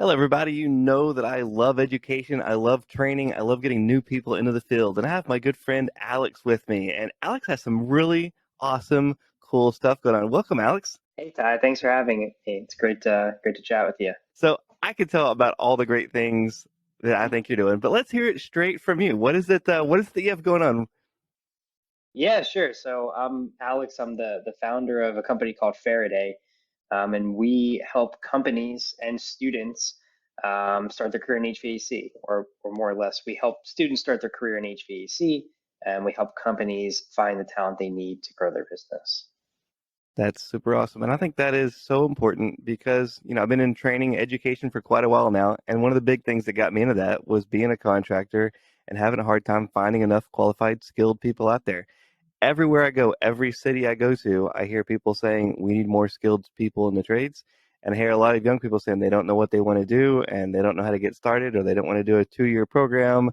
Hello, everybody. You know that I love education. I love training. I love getting new people into the field. And I have my good friend Alex with me. And Alex has some really awesome, cool stuff going on. Welcome, Alex. Hey Ty, thanks for having me. It's great to chat with you. So I could tell about all the great things that I think you're doing, but let's hear it straight from you. What is it? What is it that you have going on? Yeah, sure. So I'm Alex. I'm the founder of a company called Faraday, and we help companies and students start their career in HVAC, or more or less, we help students start their career in HVAC, and we help companies find the talent they need to grow their business. That's super awesome. And I think that is so important because, I've been in training education for quite a while now. And one of the big things that got me into that was being a contractor and having a hard time finding enough qualified, skilled people out there. Everywhere I go, every city I go to, I hear people saying we need more skilled people in the trades. And I hear a lot of young people saying they don't know what they want to do and they don't know how to get started or they don't want to do a 2-year program.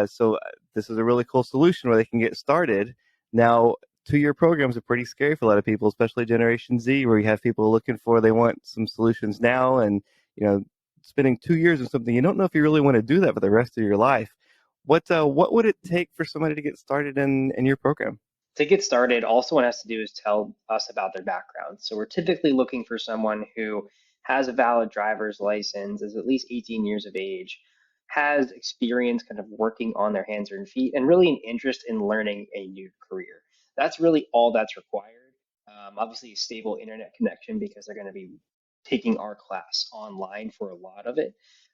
So this is a really cool solution where they can get started. Now, 2-year programs are pretty scary for a lot of people, especially Generation Z, where you have people looking for they want some solutions now, and you know, spending 2 years in something you don't know if you really want to do that for the rest of your life. What would it take for somebody to get started in your program? To get started, all someone has to do is tell us about their background. So we're typically looking for someone who has a valid driver's license, is at least 18 years of age, has experience kind of working on their hands and feet, and really an interest in learning a new career. That's really all that's required. Obviously, a stable internet connection because they're going to be taking our class online for a lot of it.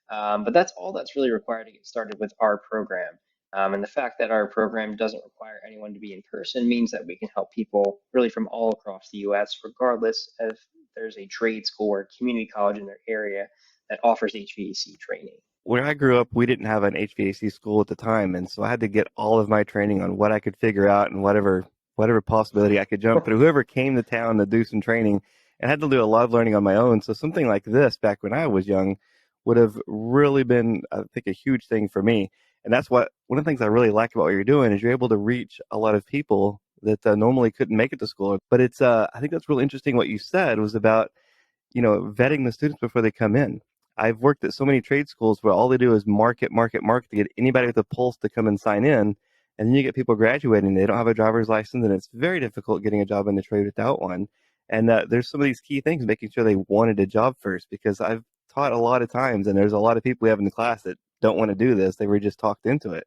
But that's all that's really required to get started with our program. And the fact that our program doesn't require anyone to be in person means that we can help people really from all across the US, regardless if there's a trade school or community college in their area that offers HVAC training. Where I grew up, we didn't have an HVAC school at the time, and so I had to get all of my training on what I could figure out and whatever possibility I could jump through. Whoever came to town to do some training, and had to do a lot of learning on my own. So something like this back when I was young would have really been, I think, a huge thing for me. And that's what one of the things I really like about what you're doing is you're able to reach a lot of people that normally couldn't make it to school. But it's I think that's really interesting. What you said was about vetting the students before they come in. I've worked at so many trade schools where all they do is market, market, market to get anybody with a pulse to come and sign in. And then you get people graduating, they don't have a driver's license, and it's very difficult getting a job in the trade without one. And there's some of these key things, making sure they wanted a job first, because I've taught a lot of times, and there's a lot of people we have in the class that don't want to do this. They were just talked into it.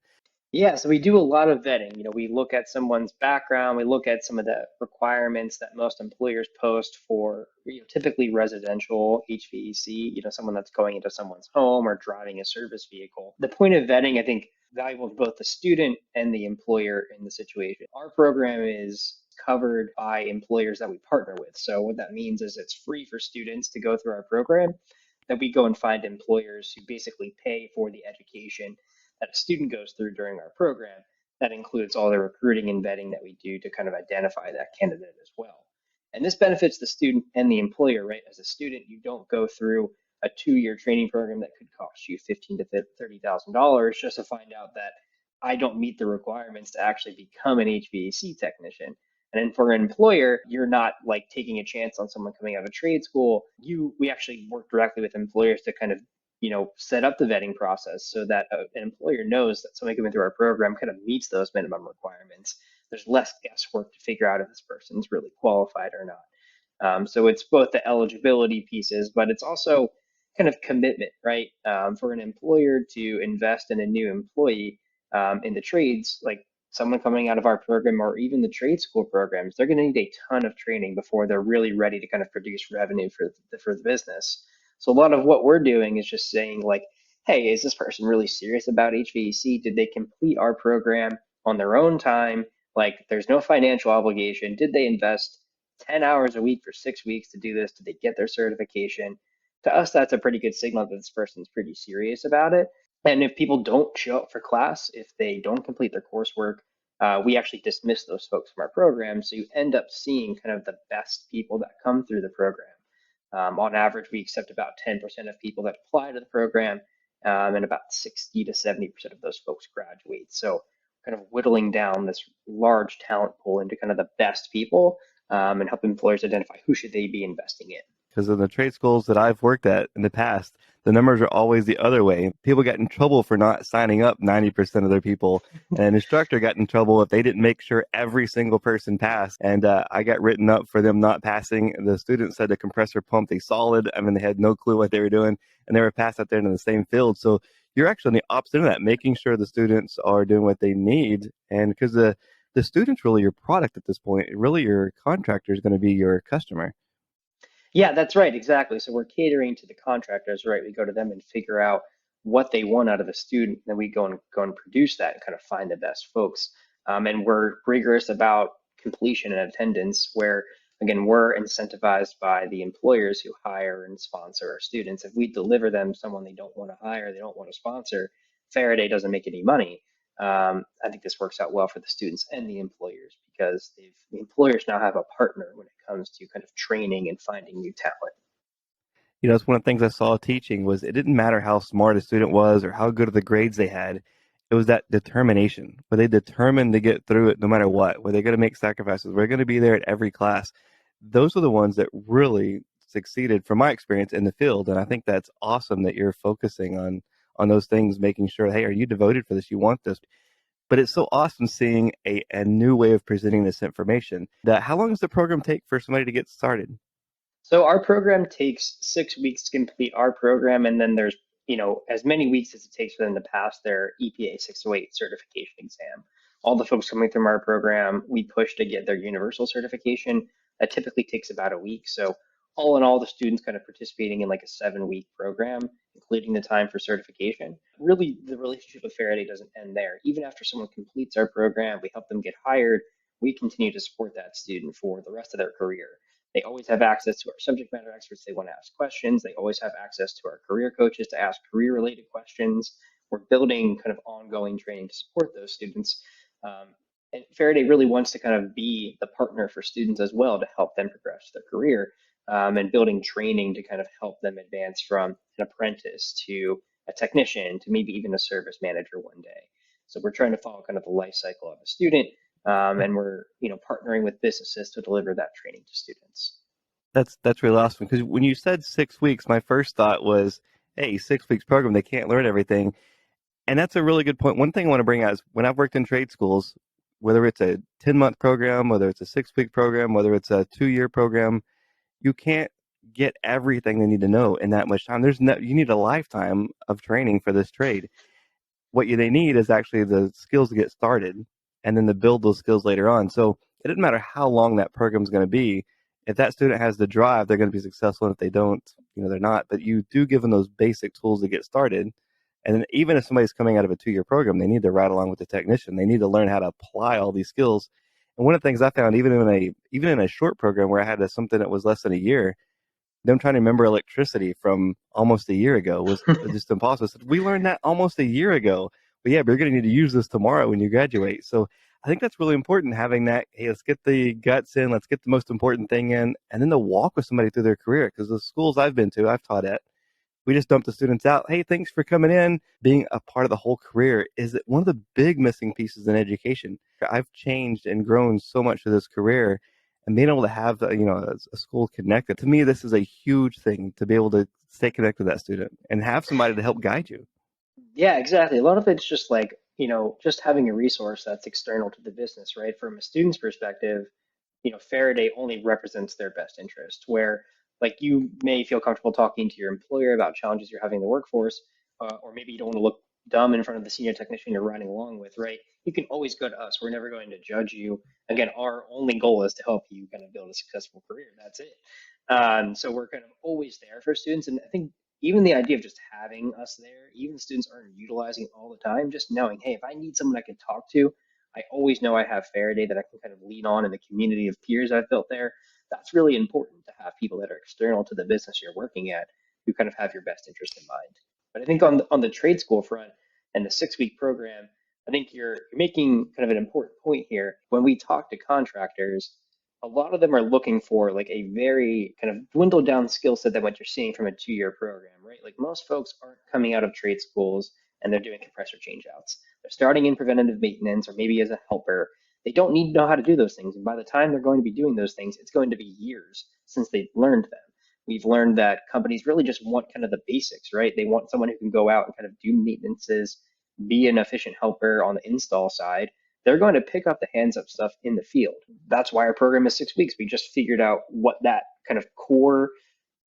Yeah, so we do a lot of vetting. We look at someone's background, we look at some of the requirements that most employers post for, typically residential HVAC, someone that's going into someone's home or driving a service vehicle. The point of vetting, I think, valuable to both the student and the employer in the situation. Our program is covered by employers that we partner with. So what that means is it's free for students to go through our program, that we go and find employers who basically pay for the education that a student goes through during our program. That includes all the recruiting and vetting that we do to kind of identify that candidate as well. And this benefits the student and the employer, right? As a student, you don't go through a 2-year training program that could cost you $15,000 to $30,000 just to find out that I don't meet the requirements to actually become an HVAC technician. And then for an employer, you're not like taking a chance on someone coming out of trade school. We actually work directly with employers to kind of set up the vetting process so that an employer knows that somebody coming through our program kind of meets those minimum requirements. There's less guesswork to figure out if this person's really qualified or not. So it's both the eligibility pieces, but it's also kind of commitment, right? For an employer to invest in a new employee in the trades, like someone coming out of our program or even the trade school programs, they're going to need a ton of training before they're really ready to kind of produce revenue for the business. So a lot of what we're doing is just saying like, hey, is this person really serious about HVAC? Did they complete our program on their own time? Like there's no financial obligation. Did they invest 10 hours a week for 6 weeks to do this? Did they get their certification? To us, that's a pretty good signal that this person's pretty serious about it. And if people don't show up for class, if they don't complete their coursework, we actually dismiss those folks from our program. So you end up seeing kind of the best people that come through the program. On average, we accept about 10% of people that apply to the program, and about 60 to 70% of those folks graduate. So kind of whittling down this large talent pool into kind of the best people, and help employers identify who should they be investing in. because in the trade schools that I've worked at in the past, the numbers are always the other way. People got in trouble for not signing up 90% of their people, and an instructor got in trouble if they didn't make sure every single person passed. And I got written up for them not passing. The students said the compressor pumped a solid. I mean, they had no clue what they were doing, and they were passed out there in the same field. So you're actually on the opposite of that, making sure the students are doing what they need. And because the student's really your product at this point, really your contractor is going to be your customer. Yeah, that's right, exactly. So we're catering to the contractors, right? We go to them and figure out what they want out of the student, then we go and produce that and kind of find the best folks. And we're rigorous about completion and attendance, where again we're incentivized by the employers who hire and sponsor our students. If we deliver them someone they don't want to hire, they don't want to sponsor, Faraday doesn't make any money. I think this works out well for the students and the employers because the employers now have a partner when it comes to kind of training and finding new talent. You know, it's one of the things I saw teaching was it didn't matter how smart a student was or how good of the grades they had. It was that determination. Were they determined to get through it no matter what? Were they going to make sacrifices? Were they going to be there at every class? Those are the ones that really succeeded from my experience in the field. And I think that's awesome that you're focusing on those things, making sure, hey, are you devoted for this? You want this. But it's so awesome seeing a new way of presenting this information. That how long does the program take for somebody to get started? So our program takes 6 weeks to complete our program, and then there's as many weeks as it takes for them to pass their EPA 608 certification exam. All the folks coming through our program, we push to get their universal certification. That typically takes about a week. So all in all, the students kind of participating in like a 7 week program, including the time for certification. Really, the relationship with Faraday doesn't end there. Even after someone completes our program, we help them get hired. We continue to support that student for the rest of their career. They always have access to our subject matter experts. They want to ask questions. They always have access to our career coaches to ask career related questions. We're building kind of ongoing training to support those students. And Faraday really wants to kind of be the partner for students as well to help them progress their career, and building training to kind of help them advance from an apprentice to a technician to maybe even a service manager one day. So we're trying to follow kind of the life cycle of a student, and we're partnering with businesses to deliver that training to students. That's really awesome because when you said 6 weeks, my first thought was, hey, 6 weeks program, they can't learn everything. And that's a really good point. One thing I want to bring out is when I've worked in trade schools, whether it's a 10-month program, whether it's a 6 week program, whether it's a 2 year program, you can't get everything they need to know in that much time. You need a lifetime of training for this trade. They need is actually the skills to get started and then to build those skills later on. So it doesn't matter how long that program is going to be. If that student has the drive, they're going to be successful. And if they don't, they're not. But you do give them those basic tools to get started. And then even if somebody's coming out of a 2 year program, they need to ride along with the technician. They need to learn how to apply all these skills. And one of the things I found, even in a short program where I had something that was less than a year, them trying to remember electricity from almost a year ago was just impossible. So we learned that almost a year ago. But yeah, but you're going to need to use this tomorrow when you graduate. So I think that's really important, having that, hey, let's get the guts in, let's get the most important thing in, and then to walk with somebody through their career. Because the schools I've been to, I've taught at, we just dump the students out. Hey, thanks for coming in. Being a part of the whole career is one of the big missing pieces in education. I've changed and grown so much through this career, and being able to have a school connected. To me, this is a huge thing to be able to stay connected with that student and have somebody to help guide you. Yeah, exactly. A lot of it's just like, just having a resource that's external to the business, right? From a student's perspective, Faraday only represents their best interest, where like you may feel comfortable talking to your employer about challenges you're having in the workforce, or maybe you don't want to look dumb in front of the senior technician you're riding along with, right? You can always go to us. We're never going to judge you. Again, our only goal is to help you kind of build a successful career. That's it. So we're kind of always there for students. And I think even the idea of just having us there, even students aren't utilizing it all the time, just knowing, hey, if I need someone I can talk to, I always know I have Faraday that I can kind of lean on in the community of peers I've built there. That's really important to have people that are external to the business you're working at who kind of have your best interest in mind. But I think on the trade school front and the 6 week program, I think you're making kind of an important point here. When we talk to contractors, a lot of them are looking for like a very kind of dwindled down skill set than what you're seeing from a 2 year program, right? Like most folks aren't coming out of trade schools and they're doing compressor changeouts. They're starting in preventative maintenance or maybe as a helper. They don't need to know how to do those things. And by the time they're going to be doing those things, it's going to be years since they've learned them. We've learned that companies really just want kind of the basics, right? They want someone who can go out and kind of do maintenances, be an efficient helper on the install side. They're going to pick up the hands up stuff in the field. That's why our program is 6 weeks. We just figured out what that kind of core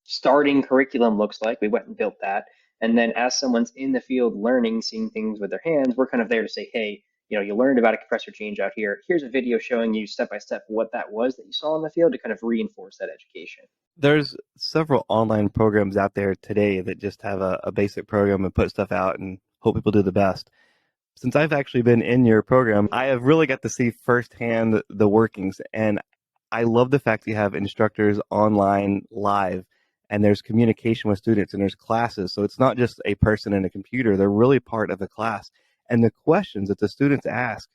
starting curriculum looks like. We went and built that. And then as someone's in the field learning, seeing things with their hands, we're kind of there to say, hey, you learned about a compressor change out here. Here's a video showing you step by step what that was that you saw in the field to kind of reinforce that education. There's several online programs out there today that just have a basic program and put stuff out and hope people do the best. Since I've actually been in your program, I have really got to see firsthand the workings. And I love the fact that you have instructors online live and there's communication with students and there's classes. So it's not just a person and a computer. They're really part of the class. And the questions that the students ask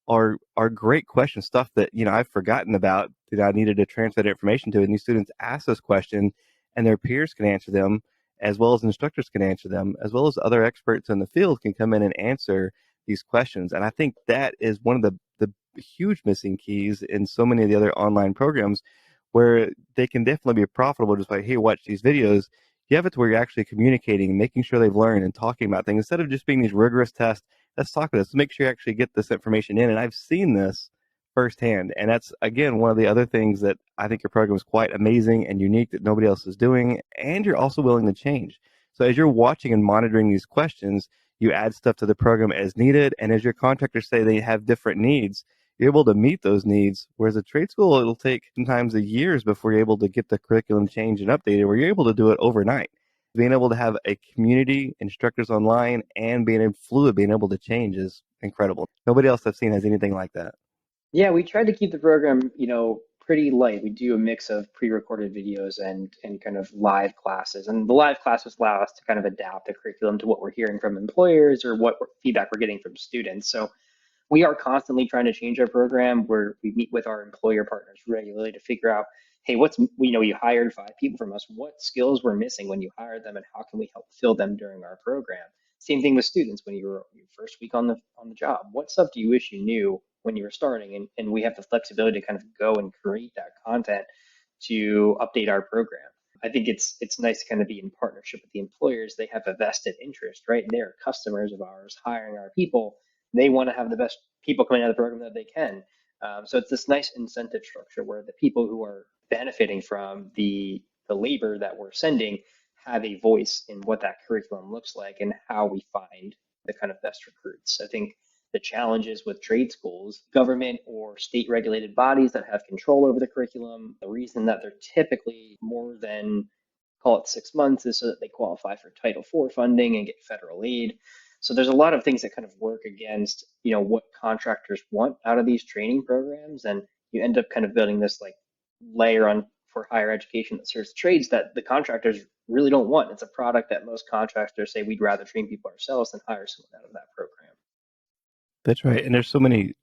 are great questions, stuff that, I've forgotten about that I needed to transfer that information to. And these students ask this question and their peers can answer them as well as instructors can answer them, as well as other experts in the field can come in and answer these questions. And I think that is one of the huge missing keys in so many of the other online programs where they can definitely be profitable just by, hey, watch these videos. You have it to where you're actually communicating, making sure they've learned and talking about things instead of just being these rigorous tests. Let's talk about this. Make sure you actually get this information in. And I've seen this firsthand. And that's, again, one of the other things that I think your program is quite amazing and unique that nobody else is doing. And you're also willing to change. So as you're watching and monitoring these questions, you add stuff to the program as needed. And as your contractors say they have different needs, you're able to meet those needs. Whereas a trade school, it'll take sometimes years before you're able to get the curriculum changed and updated, where you're able to do it overnight. Being able to have a community, instructors online, and being fluid, being able to change is incredible. Nobody else I've seen has anything like that. Yeah, we tried to keep the program, pretty light. We do a mix of pre-recorded videos and kind of live classes. And the live classes allow us to kind of adapt the curriculum to what we're hearing from employers or what feedback we're getting from students. So we are constantly trying to change our program where we meet with our employer partners regularly to figure out, hey, you hired 5 people from us, what skills were missing when you hired them and how can we help fill them during our program? Same thing with students when you were your first week on the job. What stuff do you wish you knew when you were starting? And we have the flexibility to kind of go and create that content to update our program. I think it's nice to kind of be in partnership with the employers. They have a vested interest, right? They're customers of ours hiring our people. They want to have the best people coming out of the program that they can. So it's this nice incentive structure where the people who are benefiting from the labor that we're sending have a voice in what that curriculum looks like and how we find the kind of best recruits. I think the challenges with trade schools, government or state regulated bodies that have control over the curriculum, the reason that they're typically more than, call it 6 months, is so that they qualify for Title IV funding and get federal aid. So there's a lot of things that kind of work against, what contractors want out of these training programs. And you end up kind of building this like layer on for higher education that serves trades that the contractors really don't want. It's a product that most contractors say we'd rather train people ourselves than hire someone out of that program. That's right. And there's so many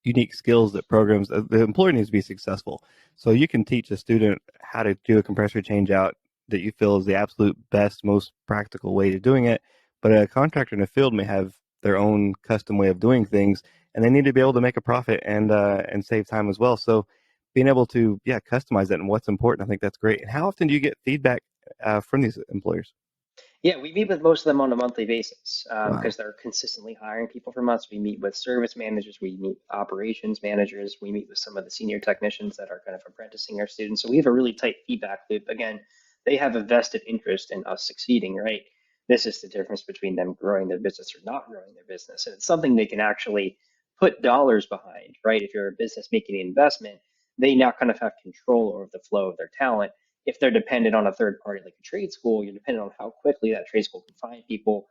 unique skills that programs, the employer needs to be successful. So you can teach a student how to do a compressor change out that you feel is the absolute best, most practical way to doing it. But a contractor in the field may have their own custom way of doing things, and they need to be able to make a profit and save time as well. So being able to customize that and what's important, I think that's great. And how often do you get feedback from these employers? Yeah, we meet with most of them on a monthly basis Wow. because they're consistently hiring people from us. We meet with service managers, we meet operations managers, we meet with some of the senior technicians that are kind of apprenticing our students. So we have a really tight feedback loop. Again, they have a vested interest in us succeeding, right? This is the difference between them growing their business or not growing their business. And it's something they can actually put dollars behind, right? If you're a business making an investment, they now kind of have control over the flow of their talent. If they're dependent on a third party like a trade school, you're dependent on how quickly that trade school can find people.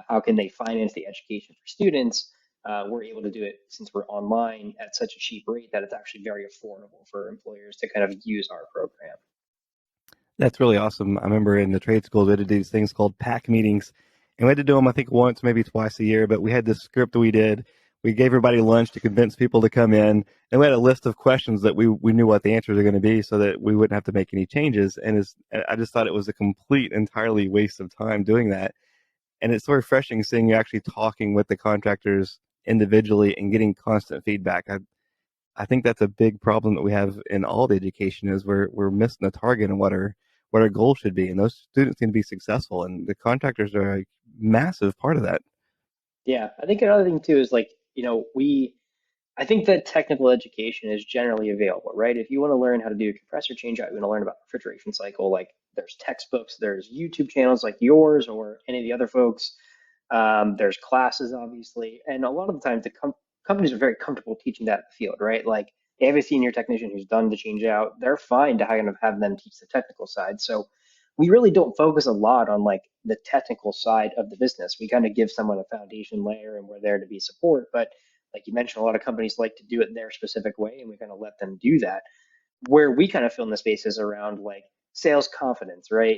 How can they finance the education for students? We're able to do it since we're online at such a cheap rate that it's actually very affordable for employers to kind of use our program. That's really awesome. I remember in the trade schools, we had to do these things called pack meetings. And we had to do them, I think, once, maybe twice a year. But we had this script that we did. We gave everybody lunch to convince people to come in. And we had a list of questions that we knew what the answers are going to be so that we wouldn't have to make any changes. And I just thought it was a complete, entirely waste of time doing that. And it's so refreshing seeing you actually talking with the contractors individually and getting constant feedback. I think that's a big problem that we have in all the education is we're missing the target on what our what our goals should be. And those students need to be successful. And the contractors are a massive part of that. Yeah, I think another thing too is like, I think that technical education is generally available, right? If you want to learn how to do a compressor change out, you want to learn about refrigeration cycle, like there's textbooks, there's YouTube channels like yours or any of the other folks. There's classes, obviously, and a lot of the times companies are very comfortable teaching that in the field, right? Like they have a senior technician who's done the change out. They're fine to kind of have them teach the technical side. So we really don't focus a lot on like the technical side of the business. We kind of give someone a foundation layer and we're there to be support. But like you mentioned, a lot of companies like to do it their specific way, and we kind of let them do that. Where we kind of fill in the spaces around like sales confidence, right?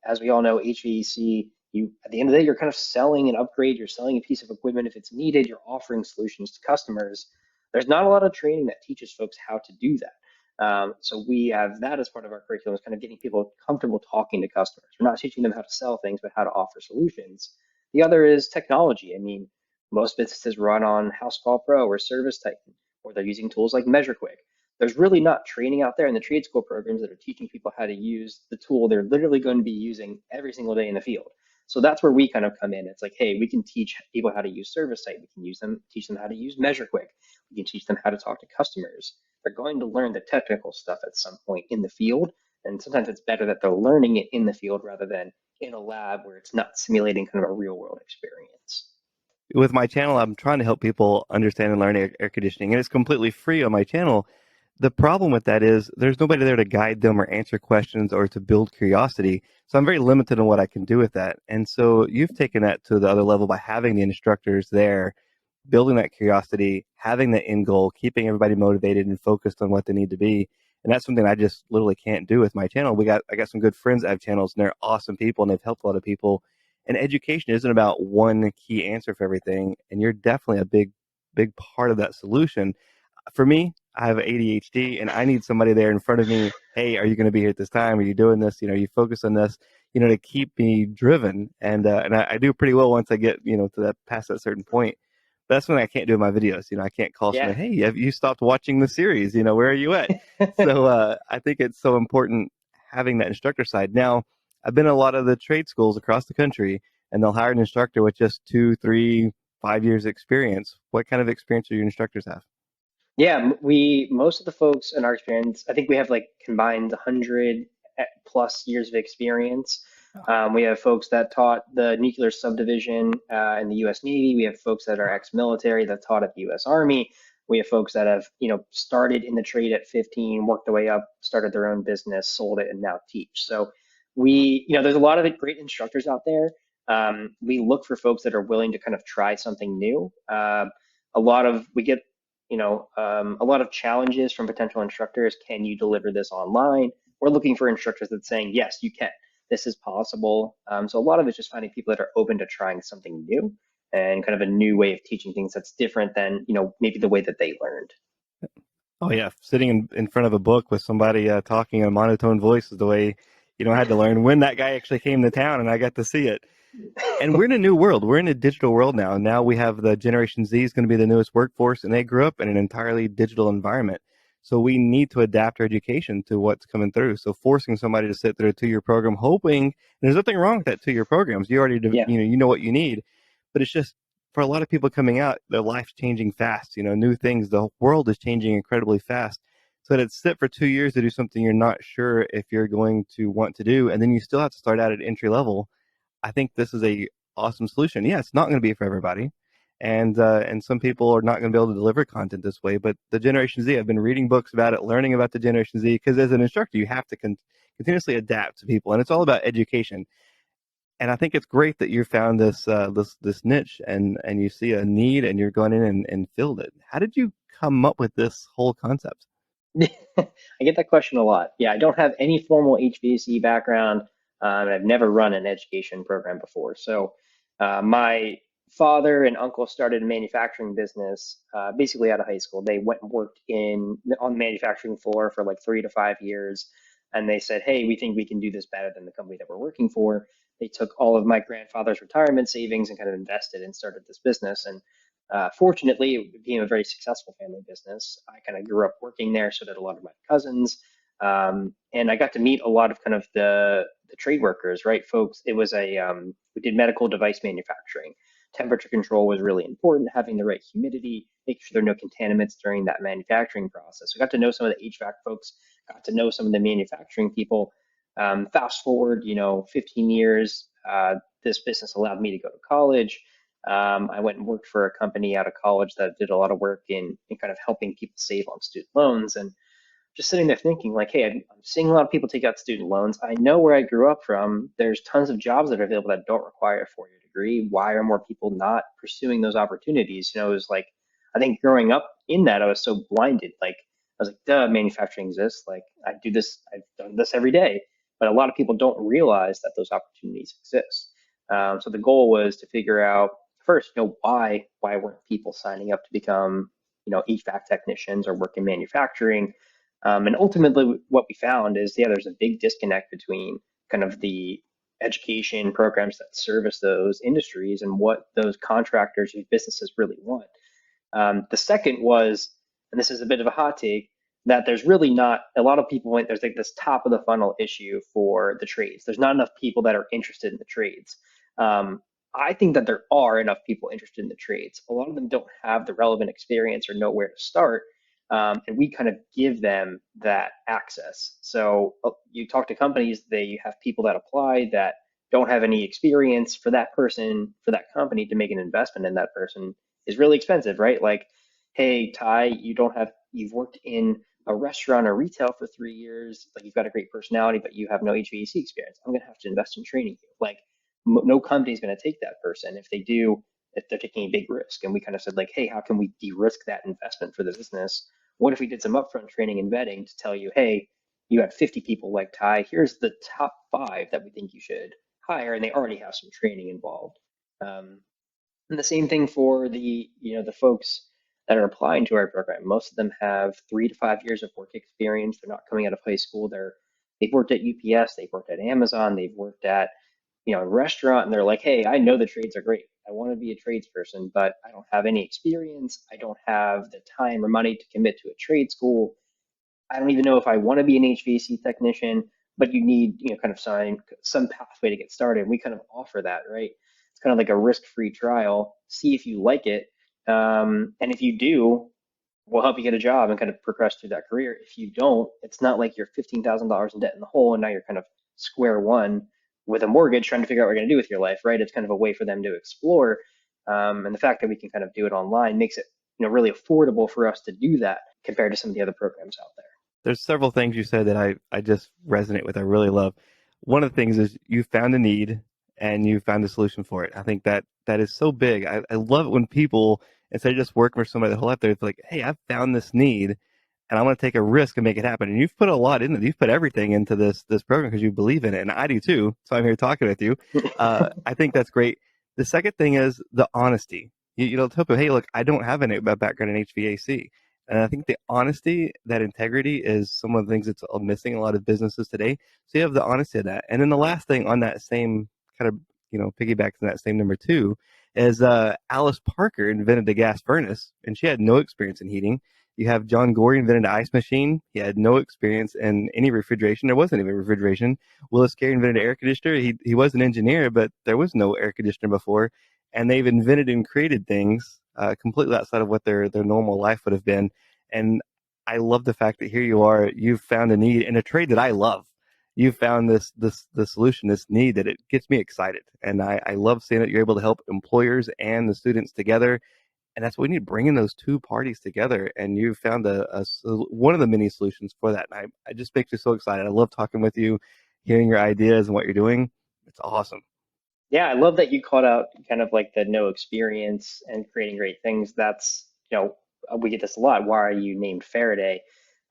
As we all know, HVAC, you at the end of the day, you're kind of selling an upgrade, you're selling a piece of equipment if it's needed, you're offering solutions to customers. There's not a lot of training that teaches folks how to do that. So we have that as part of our curriculum, is kind of getting people comfortable talking to customers. We're not teaching them how to sell things, but how to offer solutions. The other is technology. I mean, most businesses run on House Call Pro or Service Titan, or they're using tools like MeasureQuick. There's really not training out there in the trade school programs that are teaching people how to use the tool they're literally going to be using every single day in the field. So that's where we kind of come in. It's like, hey, we can teach people how to use ServiceTitan. We can teach them how to use MeasureQuick. We can teach them how to talk to customers. They're going to learn the technical stuff at some point in the field. And sometimes it's better that they're learning it in the field rather than in a lab where it's not simulating kind of a real world experience. With my channel, I'm trying to help people understand and learn air conditioning, and it's completely free on my channel. The problem with that is there's nobody there to guide them or answer questions or to build curiosity. So I'm very limited on what I can do with that. And so you've taken that to the other level by having the instructors there, building that curiosity, having the end goal, keeping everybody motivated and focused on what they need to be. And that's something I just literally can't do with my channel. I got some good friends that have channels and they're awesome people and they've helped a lot of people. And education isn't about one key answer for everything. And you're definitely a big part of that solution. For me, I have ADHD and I need somebody there in front of me. Hey, are you going to be here at this time? Are you doing this? You focus on this, to keep me driven. And I do pretty well once I get, to that past that certain point. But that's when I can't do my videos. I can't call Yeah. somebody, hey, have you stopped watching the series? Where are you at? So I think it's so important having that instructor side. Now, I've been in a lot of the trade schools across the country, and they'll hire an instructor with just 2, 3, 5 years experience. What kind of experience do your instructors have? Yeah, we most of the folks in our experience, I think we have like combined 100 plus years of experience. We have folks that taught the nuclear subdivision in the U.S. Navy. We have folks that are ex-military that taught at the U.S. Army. We have folks that have, started in the trade at 15, worked their way up, started their own business, sold it, and now teach. So there's a lot of great instructors out there. We look for folks that are willing to kind of try something new. We get a lot of challenges from potential instructors. Can you deliver this online? We're looking for instructors that's saying, yes, you can. This is possible. So a lot of it's just finding people that are open to trying something new and kind of a new way of teaching things that's different than, maybe the way that they learned. Oh yeah, sitting in front of a book with somebody talking in a monotone voice is the way I had to learn when that guy actually came to town and I got to see it. And we're in a new world. We're in a digital world now. And now we have the Generation Z is going to be the newest workforce, and they grew up in an entirely digital environment. So we need to adapt our education to what's coming through. So forcing somebody to sit through a 2-year program, hoping and there's nothing wrong with that 2-year programs. You already Yeah. you know what you need, but it's just for a lot of people coming out, their life's changing fast. New things. The world is changing incredibly fast. So to sit for 2 years to do something you're not sure if you're going to want to do, and then you still have to start out at entry level. I think this is a awesome solution. Yeah, it's not going to be for everybody, and some people are not going to be able to deliver content this way. But the Generation Z, I've been reading books about it, learning about the Generation Z, because as an instructor, you have to continuously adapt to people, and it's all about education. And I think it's great that you found this niche and you see a need and you're going in and filled it. How did you come up with this whole concept? I get that question a lot. Yeah, I don't have any formal HVAC background, and I've never run an education program before. So, my father and uncle started a manufacturing business basically out of high school. They went and worked on the manufacturing floor for like 3 to 5 years, and they said, "Hey, we think we can do this better than the company that we're working for." They took all of my grandfather's retirement savings and kind of invested and started this business. And fortunately, it became a very successful family business. I kind of grew up working there, so did a lot of my cousins. And I got to meet a lot of kind of the trade workers, right, folks. It was we did medical device manufacturing. Temperature control was really important, having the right humidity, making sure there are no contaminants during that manufacturing process. So I got to know some of the HVAC folks, got to know some of the manufacturing people. Fast forward, 15 years, this business allowed me to go to college. I went and worked for a company out of college that did a lot of work in kind of helping people save on student loans. And just sitting there thinking like, hey, I'm seeing a lot of people take out student loans. I know where I grew up from. There's tons of jobs that are available that don't require a 4-year degree. Why are more people not pursuing those opportunities? It was like, I think growing up in that, I was so blinded. Like, I was like, duh, manufacturing exists. Like, I do this, I've done this every day. But a lot of people don't realize that those opportunities exist. So the goal was to figure out first, why weren't people signing up to become, HVAC technicians or work in manufacturing? And ultimately, what we found is, yeah, there's a big disconnect between kind of the education programs that service those industries and what those contractors and businesses really want. The second was, and this is a bit of a hot take, that there's really not a lot of people, there's like this top of the funnel issue for the trades. There's not enough people that are interested in the trades. I think that there are enough people interested in the trades. A lot of them don't have the relevant experience or know where to start. And we kind of give them that access. So you talk to companies, they have people that apply that don't have any experience. For that person, for that company to make an investment in that person is really expensive, right? Like, hey, Ty, you've worked in a restaurant or retail for 3 years, like you've got a great personality, but you have no HVAC experience. I'm gonna have to invest in training you. Like, no company's gonna take that person. If they do, if they're taking a big risk. And we kind of said like, hey, how can we de-risk that investment for the business? What if we did some upfront training and vetting to tell you, hey, you had 50 people like Ty, here's the top 5 that we think you should hire, and they already have some training involved. And the same thing for the folks that are applying to our program. Most of them have 3 to 5 years of work experience. They're not coming out of high school. They've worked at UPS, they've worked at Amazon, they've worked at a restaurant, and they're like, hey, I know the trades are great. I want to be a tradesperson, but I don't have any experience. I don't have the time or money to commit to a trade school. I don't even know if I want to be an HVAC technician, but you need, kind of some pathway to get started. We kind of offer that, right? It's kind of like a risk-free trial. See if you like it. And if you do, we'll help you get a job and kind of progress through that career. If you don't, it's not like you're $15,000 in debt in the hole and now you're kind of square one with a mortgage trying to figure out what you're going to do with your life, right? It's kind of a way for them to explore. And the fact that we can kind of do it online makes it, really affordable for us to do that compared to some of the other programs out there. There's several things you said that I just resonate with. I really love. One of the things is you found a need and you found a solution for it. I think that is so big. I love it when people, instead of just working for somebody the whole life, they're like, hey, I've found this need and I want to take a risk and make it happen. And you've put a lot in it. You've put everything into this program because you believe in it, and I do too. So I'm here talking with you. I think that's great. The second thing is the honesty. Tell people, hey, look, I don't have a background in HVAC. And I think the honesty, that integrity is some of the things that's missing in a lot of businesses today. So you have the honesty of that. And then the last thing on that same kind of, piggybacks on that same number two is Alice Parker invented the gas furnace, and she had no experience in heating. You have John Gorey invented the ice machine. He had no experience in any refrigeration. There wasn't even refrigeration. Willis Carey invented an air conditioner. He was an engineer, but there was no air conditioner before. And they've invented and created things completely outside of what their normal life would have been. And I love the fact that here you are, you've found a need in a trade that I love. You've found the solution, this need that it gets me excited. And I love seeing that you're able to help employers and the students together. And that's what we need, bringing those two parties together. And you found one of the many solutions for that. And I just makes me so excited. I love talking with you, hearing your ideas and what you're doing. It's awesome. Yeah, I love that you called out kind of like the no experience and creating great things. That's, we get this a lot. Why are you named Faraday?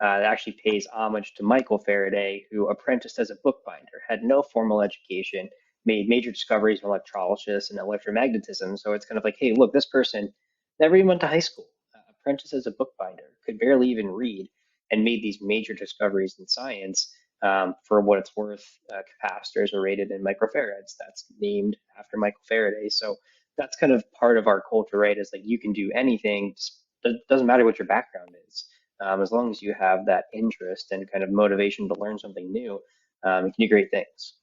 It actually pays homage to Michael Faraday, who apprenticed as a bookbinder, had no formal education, made major discoveries in electrolysis and electromagnetism. So it's kind of like, hey, look, this person never even went to high school, apprenticed as a bookbinder, could barely even read, and made these major discoveries in science. For what it's worth, capacitors are rated in microfarads. That's named after Michael Faraday. So that's kind of part of our culture, right? Is like you can do anything. It doesn't matter what your background is. As long as you have that interest and kind of motivation to learn something new, you can do great things.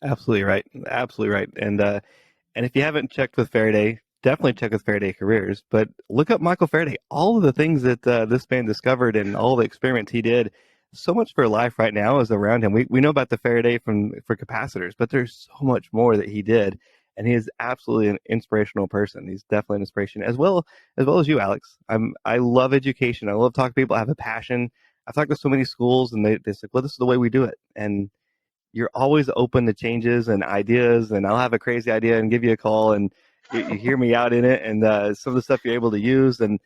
Absolutely right. Absolutely right. And if you haven't checked with Faraday, definitely check with Faraday Careers. But look up Michael Faraday. All of the things that this man discovered and all the experiments he did, so much for life right now is around him. We know about the Faraday for capacitors, but there's so much more that he did. And he is absolutely an inspirational person. He's definitely an inspiration, as well as you, Alex. I love education. I love talking to people. I have a passion. I've talked to so many schools, and they say, "Well, this is the way we do it." And you're always open to changes and ideas, and I'll have a crazy idea and give you a call, and you hear me out in it, and some of the stuff you're able to use. And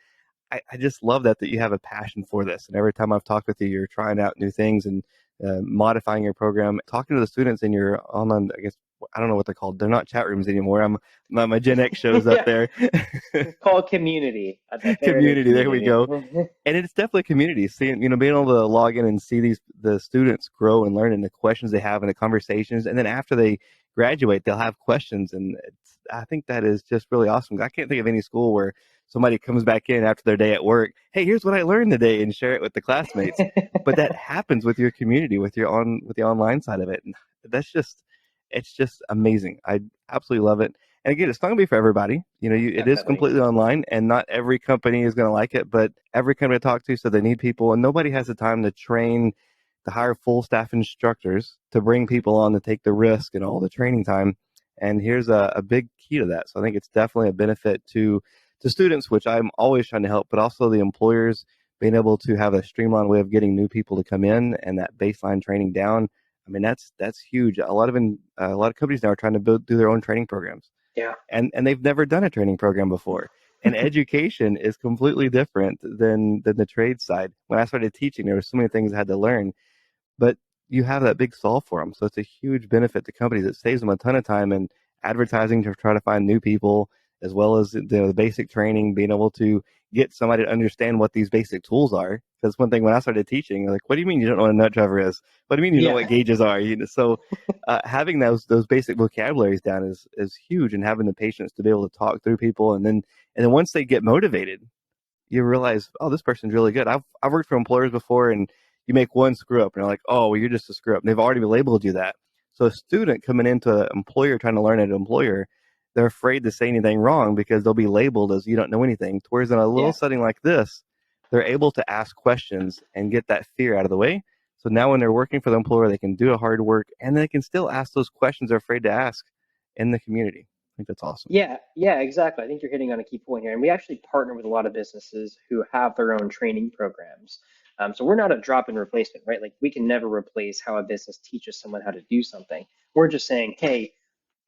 I just love that you have a passion for this. And every time I've talked with you, you're trying out new things and modifying your program, talking to the students in your online, I guess, I don't know what they're called. They're not chat rooms anymore. My Gen X shows up Yeah, there. it's called community, the Faraday Community, there we community. go. And it's definitely a community. Seeing, being able to log in and see the students grow and learn, and the questions they have and the conversations, and then after they graduate, they'll have questions, and I think that is just really awesome. I can't think of any school where somebody comes back in after their day at work. Hey, here's what I learned today, and share it with the classmates. But that happens with your community, with the online side of it, and that's just it's just amazing. I absolutely love it. And again, it's not going to be for everybody. It is Definitely. completely online, and not every company is going to like it. But every company I talk to said they need people, and nobody has the time to hire full staff instructors to bring people on to take the risk and all the training time. And here's a big key to that. So I think it's definitely a benefit to students, which I'm always trying to help, but also the employers being able to have a streamlined way of getting new people to come in and that baseline training down. I mean, that's huge. A lot of companies now are trying to do their own training programs, Yeah. and they've never done a training program before. And education is completely different than the trade side. When I started teaching, there were so many things I had to learn, but you have that big solve for them. So it's a huge benefit to companies. It saves them a ton of time in advertising to try to find new people, as well as the basic training, being able to get somebody to understand what these basic tools are. Because one thing when I started teaching, like, what do you mean you don't know what a nut driver is? What do you mean you know what Yeah. gauges are? So having those basic vocabularies down is huge, and having the patience to be able to talk through people, and then once they get motivated, you realize, oh, this person's really good. I've worked for employers before, and you make one screw up, and they're like, oh, well, you're just a screw up. And they've already labeled you that. So a student coming into an employer trying to learn at an employer, they're afraid to say anything wrong because they'll be labeled as you don't know anything. Whereas in a little Yeah. setting like this, they're able to ask questions and get that fear out of the way. So now when they're working for the employer, they can do a hard work, and they can still ask those questions they're afraid to ask in the community. I think that's awesome. Yeah, yeah, exactly. I think you're hitting on a key point here. And we actually partner with a lot of businesses who have their own training programs. So we're not a drop-in replacement, right? Like we can never replace how a business teaches someone how to do something. We're just saying, hey,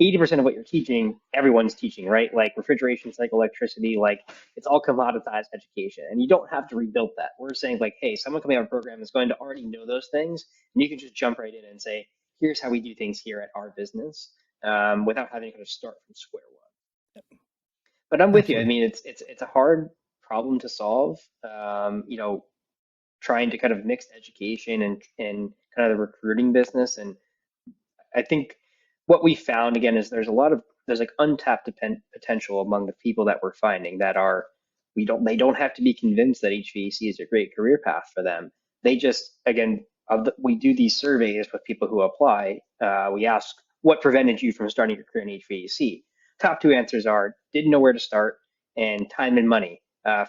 80% of what you're teaching, everyone's teaching, right? Like refrigeration, cycle, electricity, like it's all commoditized education. And you don't have to rebuild that. We're saying like, hey, someone coming out of a program is going to already know those things. And you can just jump right in and say, here's how we do things here at our business, without having to kind of start from square one. But I'm with you. I Absolutely. mean, it's a hard problem to solve. Trying to kind of mix education and kind of the recruiting business. And I think what we found again is there's like untapped potential among the people that we're finding that are they don't have to be convinced that HVAC is a great career path for them. They just again we do these surveys with people who apply. We ask what prevented you from starting your career in HVAC. Top two answers are didn't know where to start and time and money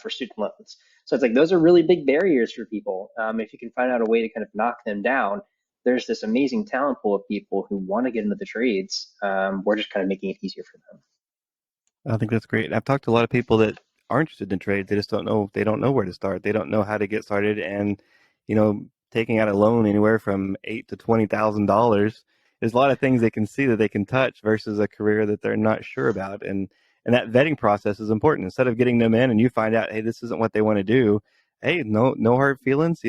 for student loans. So it's like those are really big barriers for people. If you can find out a way to kind of knock them down, there's this amazing talent pool of people who want to get into the trades. We're just kind of making it easier for them. I think that's great. I've talked to a lot of people that are interested in trades. They just don't know. They don't know where to start. They don't know how to get started. And taking out a loan anywhere from $8,000 to $20,000, there's a lot of things they can see that they can touch versus a career that they're not sure about. And that vetting process is important. Instead of getting them in and you find out, hey, this isn't what they want to do. Hey, no hard feelings.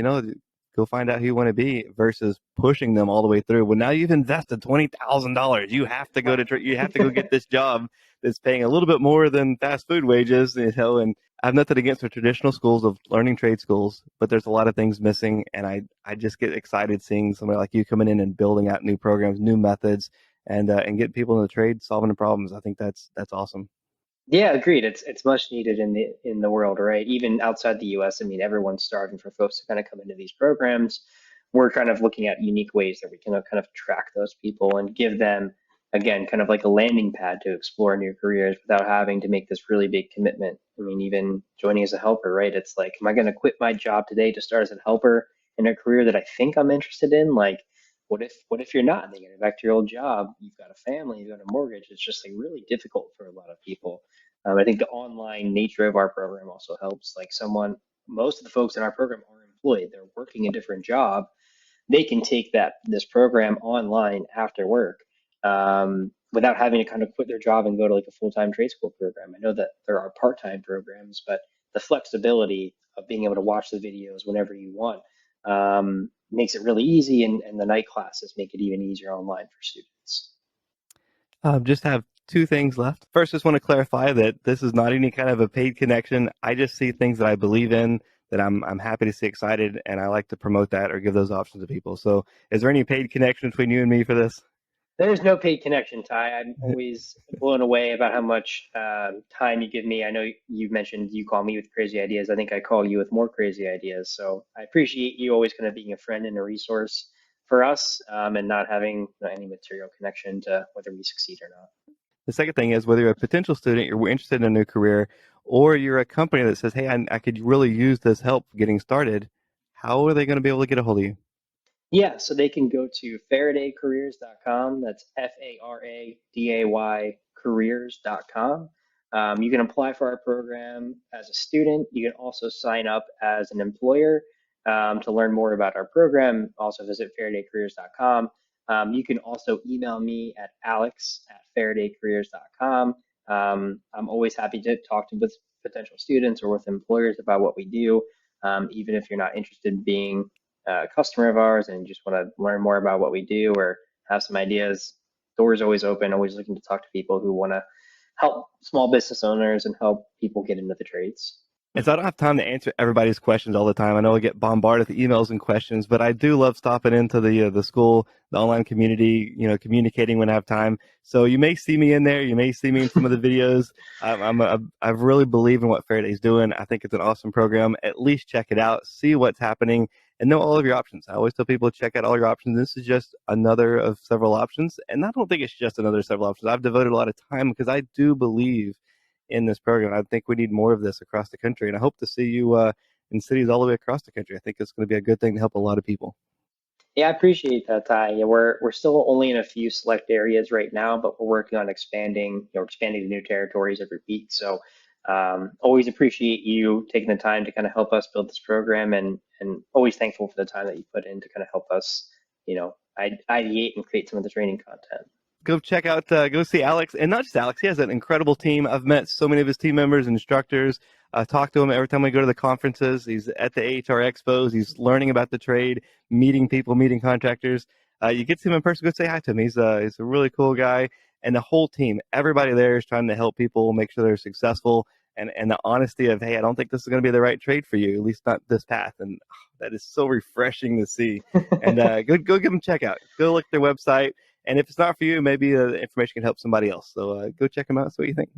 Go find out who you want to be versus pushing them all the way through. Well, now you've invested $20,000. You have to you have to go get this job that's paying a little bit more than fast food wages, and I have nothing against the traditional schools of learning trade schools, but there's a lot of things missing, and I just get excited seeing somebody like you coming in and building out new programs, new methods, and getting people in the trade, solving the problems. I think that's awesome. Yeah, agreed. It's much needed in the world, right? Even outside the US, I mean, everyone's starving for folks to kind of come into these programs. We're kind of looking at unique ways that we can kind of track those people and give them, again, kind of like a landing pad to explore new careers without having to make this really big commitment. I mean, even joining as a helper, right? It's like, am I going to quit my job today to start as a helper in a career that I think I'm interested in? Like, what if you're not? And then you get back to your old job, you've got a family, you've got a mortgage. It's just like really difficult for a lot of people. I think the online nature of our program also helps. Like most of the folks in our program are employed; they're working a different job. They can take this program online after work without having to kind of quit their job and go to like a full-time trade school program. I know that there are part-time programs, but the flexibility of being able to watch the videos whenever you want makes it really easy, and the night classes make it even easier online for students. Just have two things left. First, just want to clarify that this is not any kind of a paid connection. I just see things that I believe in that I'm happy to see excited, and I like to promote that or give those options to people. So, is there any paid connection between you and me for this? There's no paid connection, Ty. I'm always blown away about how much time you give me. I know you mentioned you call me with crazy ideas. I think I call you with more crazy ideas. So I appreciate you always kind of being a friend and a resource for us, and not having any material connection to whether we succeed or not. The second thing is whether you're a potential student, you're interested in a new career, or you're a company that says, "Hey, I could really use this help getting started." How are they going to be able to get a hold of you? Yeah, so they can go to faradaycareers.com. That's Faraday careers.com. You can apply for our program as a student. You can also sign up as an employer to learn more about our program. Also visit faradaycareers.com. You can also email me at alex@faradaycareers.com. I'm always happy to talk to with potential students or with employers about what we do, even if you're not interested in being a customer of ours and you just want to learn more about what we do or have some ideas, doors always open, always looking to talk to people who want to help small business owners and help people get into the trades. And so I don't have time to answer everybody's questions all the time. I know I get bombarded with emails and questions, but I do love stopping into the school, the online community, communicating when I have time. So you may see me in there. You may see me in some of the videos. I really believe in what Faraday's doing. I think it's an awesome program. At least check it out, see what's happening, and know all of your options. I always tell people check out all your options. This is just another of several options, and I don't think it's just another several options. I've devoted a lot of time because I do believe in this program. I think we need more of this across the country, and I hope to see you in cities all the way across the country. I think it's going to be a good thing to help a lot of people. Yeah, I appreciate that, Ty. Yeah, we're still only in a few select areas right now, but we're working on expanding to new territories every week. So always appreciate you taking the time to kind of help us build this program, and always thankful for the time that you put in to kind of help us, ideate and create some of the training content. Go check out, go see Alex, and not just Alex. He has an incredible team. I've met so many of his team members and instructors. Talk to him every time we go to the conferences. He's at the AHR expos. He's learning about the trade, meeting people, meeting contractors. You get to see him in person. Go say hi to him. He's a really cool guy, and the whole team, everybody there is trying to help people make sure they're successful. And the honesty of, hey, I don't think this is going to be the right trade for you, at least not this path. And that is so refreshing to see. And go give them a check out. Go look at their website. And if it's not for you, maybe the information can help somebody else. So go check them out. See what you think.